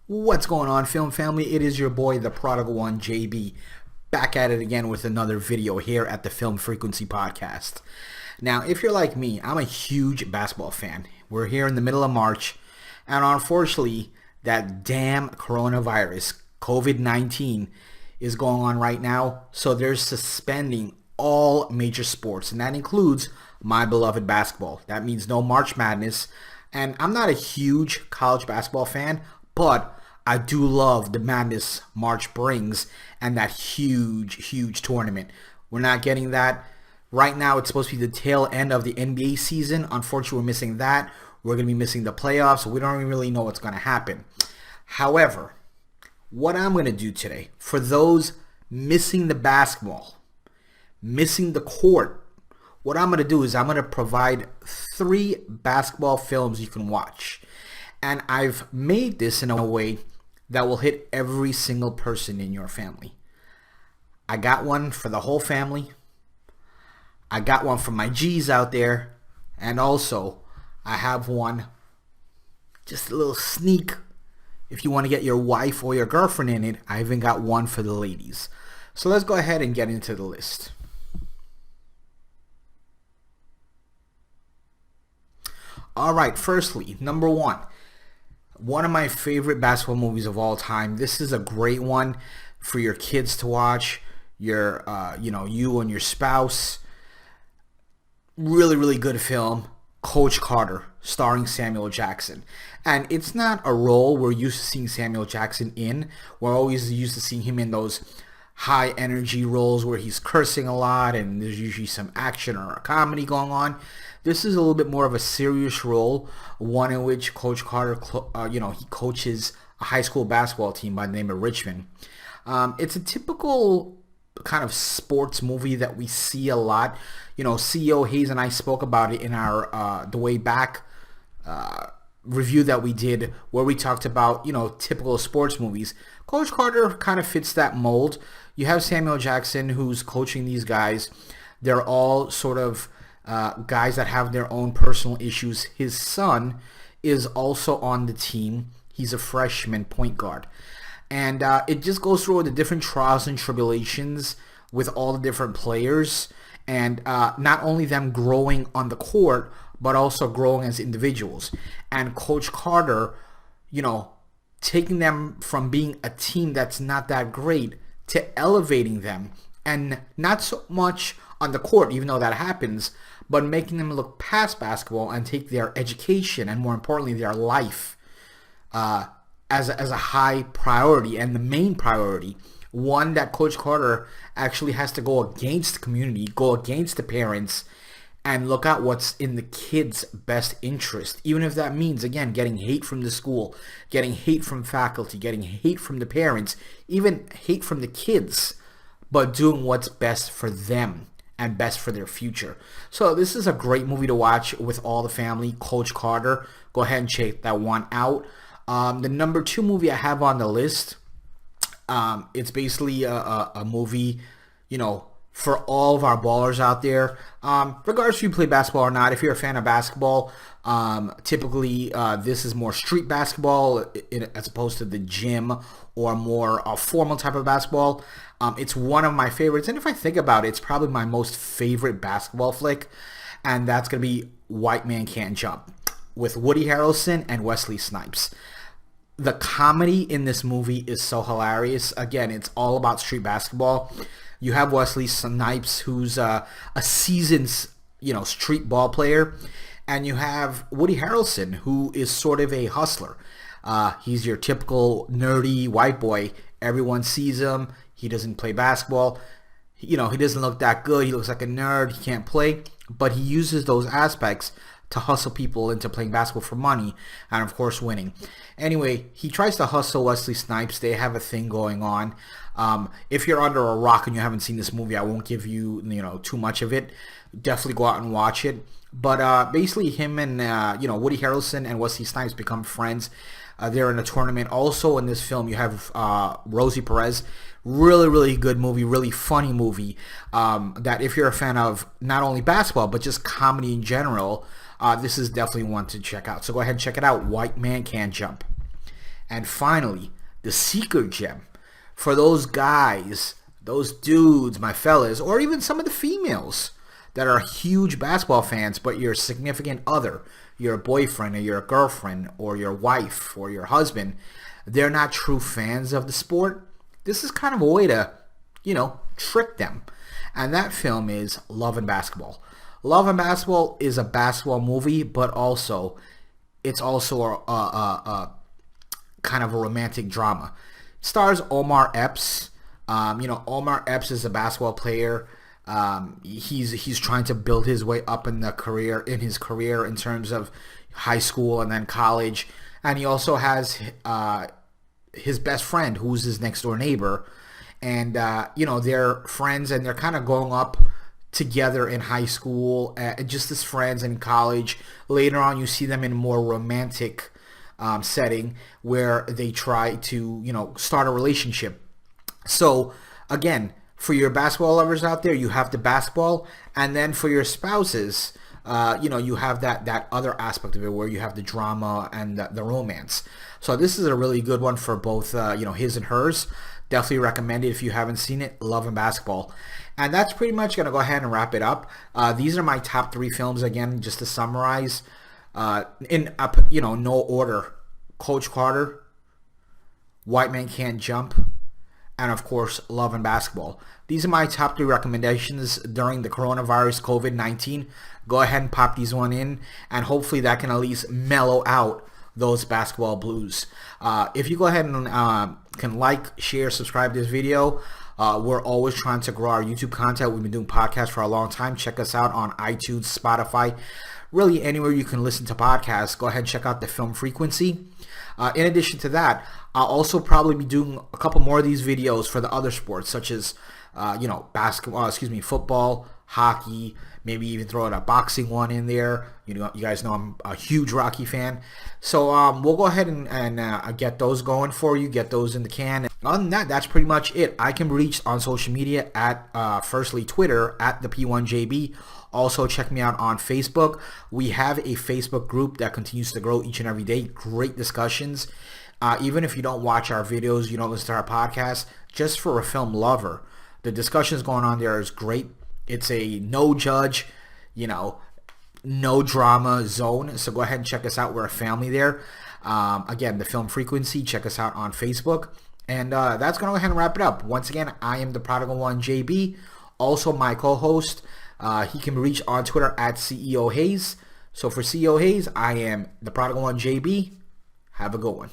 What's going on, film family? It is your boy, the prodigal one, JayB, back at it again with another video here at the Film Frequency Podcast. Now, if you're like me, I'm a huge basketball fan. We're here in the middle of March, and unfortunately, that damn coronavirus, COVID-19, is going on right now, so they're suspending all major sports, and that includes my beloved basketball. That means no March Madness, and I'm not a huge college basketball fan, but I do love the madness March brings and that huge tournament. We're not getting that. Right now, it's supposed to be the tail end of the NBA season. Unfortunately, we're missing that. We're going to be missing the playoffs, so we don't really know what's going to happen. However, what I'm going to do today, for those missing the basketball, missing the court, what I'm going to do is I'm going to provide 3 basketball films you can watch. And I've made this in a way that will hit every single person in your family. I got one for the whole family. I got one for my G's out there. And also, I have one, just a little sneak. If you want to get your wife or your girlfriend in it, I even got one for the ladies. So let's go ahead and get into the list. Alright, firstly, number 1. One of my favorite basketball movies of all time. This is a great one for your kids to watch, your, you and your spouse. Really good film. Coach Carter, starring Samuel Jackson. And it's not a role we're used to seeing Samuel Jackson in. We're always used to seeing him in those high energy roles where he's cursing a lot and there's usually some action or a comedy going on. This is a little bit more of a serious role, one in which Coach Carter, he coaches a high school basketball team by the name of Richmond. It's a typical kind of sports movie that we see a lot. CEO Haize and I spoke about it in our The Way Back review that we did, where we talked about, typical sports movies. Coach Carter kind of fits that mold. You have Samuel Jackson who's coaching these guys. They're all sort of guys that have their own personal issues. His son is also on the team. He's a freshman point guard. And it just goes through the different trials and tribulations with all the different players. And not only them growing on the court, but also growing as individuals. And Coach Carter, taking them from being a team that's not that great to elevating them. And not so much on the court, even though that happens, but making them look past basketball and take their education and, more importantly, their life as a high priority and the main priority. One that Coach Carter actually has to go against the community, go against the parents, and look at what's in the kids' best interest. Even if that means, again, getting hate from the school, getting hate from faculty, getting hate from the parents, even hate from the kids, but doing what's best for them and best for their future. So this is a great movie to watch with all the family. Coach Carter. Go ahead and check that one out. The number 2 movie I have on the list, it's basically a movie, for all of our ballers out there. Regardless if you play basketball or not, if you're a fan of basketball, typically this is more street basketball as opposed to the gym or more formal type of basketball. It's one of my favorites, and if I think about it, it's probably my most favorite basketball flick, and that's going to be White Man Can't Jump with Woody Harrelson and Wesley Snipes. The comedy in this movie is so hilarious. Again, it's all about street basketball. You have Wesley Snipes, who's a seasoned, street ball player, and you have Woody Harrelson, who is sort of a hustler. He's your typical nerdy white boy. Everyone sees him. He doesn't play basketball. He doesn't look that good. He looks like a nerd. He can't play, but he uses those aspects to hustle people into playing basketball for money and, of course, winning. Anyway, he tries to hustle Wesley Snipes. They have a thing going on. If you're under a rock and you haven't seen this movie, I won't give you, too much of it. Definitely go out and watch it. But basically, him and, Woody Harrelson and Wesley Snipes become friends. They're in a tournament. Also in this film, you have Rosie Perez. Really good movie, really funny movie. That if you're a fan of not only basketball, but just comedy in general, this is definitely one to check out. So go ahead and check it out. White Man Can't Jump. And finally, the secret gem for those guys, those dudes, my fellas, or even some of the females that are huge basketball fans, but your significant other, your boyfriend or your girlfriend or your wife or your husband, they're not true fans of the sport. This is kind of a way to, trick them. And that film is Love and Basketball. Love and Basketball is a basketball movie, but it's also a kind of a romantic drama. It stars Omar Epps. Omar Epps is a basketball player. He's trying to build his way up in his career in terms of high school and then college. And he also has his best friend, who's his next door neighbor. And, they're friends and they're kind of going up together in high school, just as friends in college. Later on, you see them in a more romantic setting where they try to, start a relationship. So, again, for your basketball lovers out there, you have the basketball. And then for your spouses, you have that other aspect of it where you have the drama and the romance. So this is a really good one for both, his and hers. Definitely recommend it if you haven't seen it. Love and Basketball. And that's pretty much going to go ahead and wrap it up. These are my top 3 films, again, just to summarize. In no order. Coach Carter, White Man Can't Jump, and of course, Love and Basketball. These are my top 3 recommendations during the coronavirus COVID-19. Go ahead and pop these one in, and hopefully that can at least mellow out those basketball blues. If you go ahead and can like, share, subscribe to this video. We're always trying to grow our YouTube content. We've been doing podcasts for a long time. Check us out on iTunes, Spotify, really anywhere you can listen to podcasts. Go ahead and check out the Film Frequency. In addition to that, I'll also probably be doing a couple more of these videos for the other sports, such as football, hockey, maybe even throw in a boxing one in there. You guys know I'm a huge Rocky fan. So we'll go ahead and get those going for you, get those in the can. Other than that, that's pretty much it. I can be reached on social media at, firstly, Twitter, at the P1JB. Also, check me out on Facebook. We have a Facebook group that continues to grow each and every day. Great discussions. Even if you don't watch our videos, you don't listen to our podcast, just for a film lover, the discussions going on there is great. It's a no judge, no drama zone. So go ahead and check us out. We're a family there. Again, the Film Frequency. Check us out on Facebook. And that's going to go ahead and wrap it up. Once again, I am the Prodigal One, JB. Also, my co-host. He can be reached on Twitter at CEO Haize. So for CEO Haize, I am the Prodigal One, JB. Have a good one.